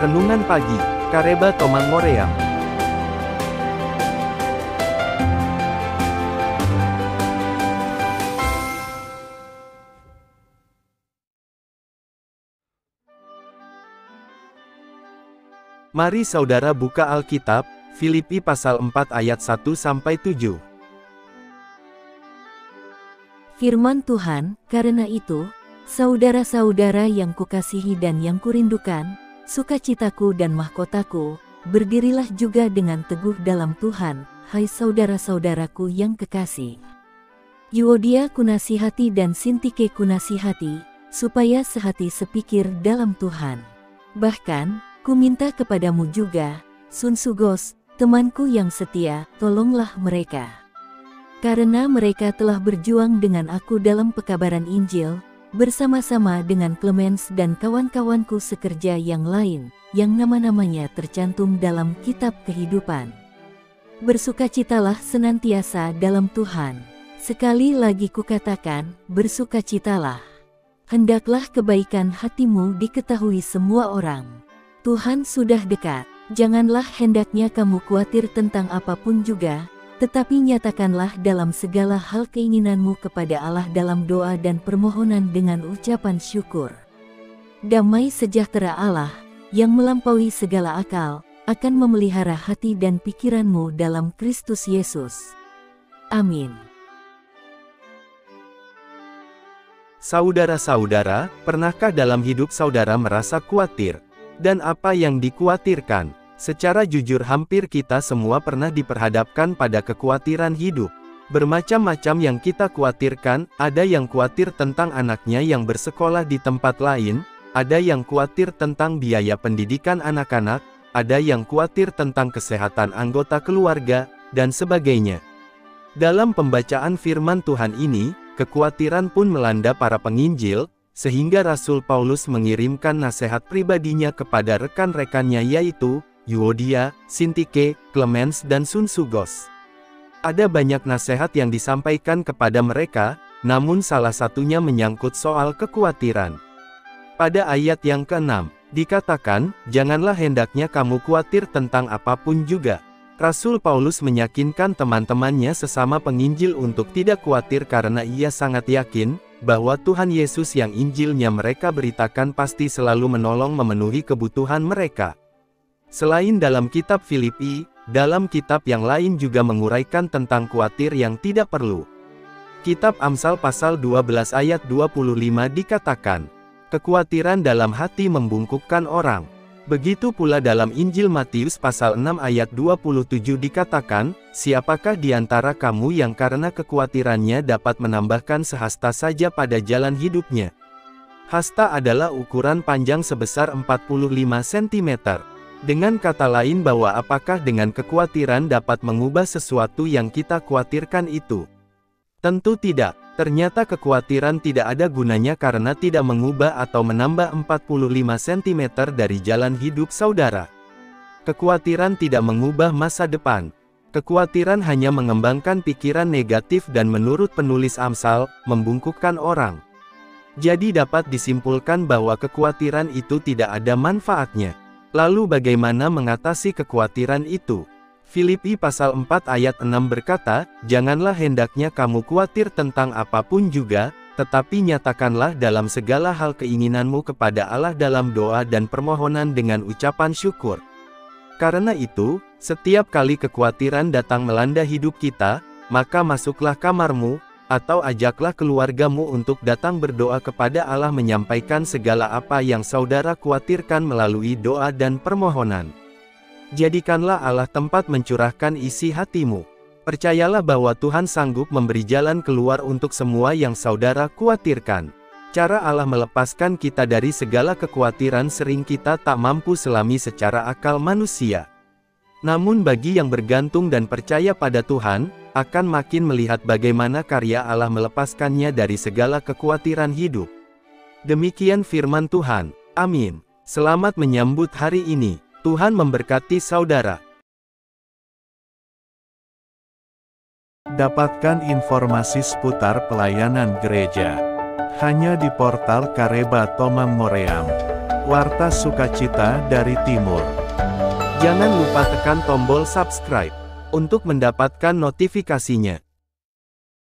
Renungan Pagi, Kareba Tomang Moream. Mari saudara buka Alkitab, Filipi pasal 4 ayat 1-7. Firman Tuhan, karena itu, saudara-saudara yang kukasihi dan yang kurindukan, sukacitaku dan mahkotaku, berdirilah juga dengan teguh dalam Tuhan, hai saudara-saudaraku yang kekasih. Euodia kunasihati dan Sintike kunasihati, supaya sehati sepikir dalam Tuhan. Bahkan, ku minta kepadamu juga, Sunsugos, temanku yang setia, tolonglah mereka. Karena mereka telah berjuang dengan aku dalam pekabaran Injil, bersama-sama dengan Clemens dan kawan-kawanku sekerja yang lain, yang nama-namanya tercantum dalam kitab kehidupan. Bersukacitalah senantiasa dalam Tuhan. Sekali lagi kukatakan, bersukacitalah. Hendaklah kebaikan hatimu diketahui semua orang. Tuhan sudah dekat. Janganlah hendaknya kamu khawatir tentang apapun juga, tetapi nyatakanlah dalam segala hal keinginanmu kepada Allah dalam doa dan permohonan dengan ucapan syukur. Damai sejahtera Allah, yang melampaui segala akal, akan memelihara hati dan pikiranmu dalam Kristus Yesus. Amin. Saudara-saudara, pernahkah dalam hidup saudara merasa khawatir? Dan apa yang dikhawatirkan? Secara jujur hampir kita semua pernah diperhadapkan pada kekhawatiran hidup. Bermacam-macam yang kita khawatirkan, ada yang khawatir tentang anaknya yang bersekolah di tempat lain, ada yang khawatir tentang biaya pendidikan anak-anak, ada yang khawatir tentang kesehatan anggota keluarga, dan sebagainya. Dalam pembacaan firman Tuhan ini, kekhawatiran pun melanda para penginjil, sehingga Rasul Paulus mengirimkan nasihat pribadinya kepada rekan-rekannya yaitu Euodia, Sintike, Clemens dan Sunsugos. Ada banyak nasihat yang disampaikan kepada mereka, namun salah satunya menyangkut soal kekhawatiran. Pada ayat yang ke-6, dikatakan, janganlah hendaknya kamu khawatir tentang apapun juga. Rasul Paulus meyakinkan teman-temannya sesama penginjil untuk tidak khawatir karena ia sangat yakin, bahwa Tuhan Yesus yang Injilnya mereka beritakan pasti selalu menolong memenuhi kebutuhan mereka. Selain dalam kitab Filipi, dalam kitab yang lain juga menguraikan tentang khawatir yang tidak perlu. Kitab Amsal pasal 12 ayat 25 dikatakan, kekhawatiran dalam hati membungkukkan orang. Begitu pula dalam Injil Matius pasal 6 ayat 27 dikatakan, siapakah di antara kamu yang karena kekhawatirannya dapat menambahkan sehasta saja pada jalan hidupnya? Hasta adalah ukuran panjang sebesar 45 cm. Dengan kata lain bahwa apakah dengan kekhawatiran dapat mengubah sesuatu yang kita khawatirkan itu? Tentu tidak. Ternyata kekhawatiran tidak ada gunanya karena tidak mengubah atau menambah 45 cm dari jalan hidup saudara. Kekhawatiran tidak mengubah masa depan. Kekhawatiran hanya mengembangkan pikiran negatif dan menurut penulis Amsal, membungkukkan orang. Jadi dapat disimpulkan bahwa kekhawatiran itu tidak ada manfaatnya. Lalu bagaimana mengatasi kekhawatiran itu? Filipi pasal 4 ayat 6 berkata, janganlah hendaknya kamu khawatir tentang apapun juga, tetapi nyatakanlah dalam segala hal keinginanmu kepada Allah dalam doa dan permohonan dengan ucapan syukur. Karena itu, setiap kali kekhawatiran datang melanda hidup kita, maka masuklah kamarmu, atau ajaklah keluargamu untuk datang berdoa kepada Allah menyampaikan segala apa yang saudara khawatirkan melalui doa dan permohonan. Jadikanlah Allah tempat mencurahkan isi hatimu. Percayalah bahwa Tuhan sanggup memberi jalan keluar untuk semua yang saudara khawatirkan. Cara Allah melepaskan kita dari segala kekhawatiran sering kita tak mampu selami secara akal manusia. Namun bagi yang bergantung dan percaya pada Tuhan, akan makin melihat bagaimana karya Allah melepaskannya dari segala kekhawatiran hidup. Demikian firman Tuhan. Amin. Selamat menyambut hari ini. Tuhan memberkati saudara. Dapatkan informasi seputar pelayanan gereja hanya di portal Kareba Tomang Moream. Warta Sukacita dari Timur. Jangan lupa tekan tombol subscribe untuk mendapatkan notifikasinya.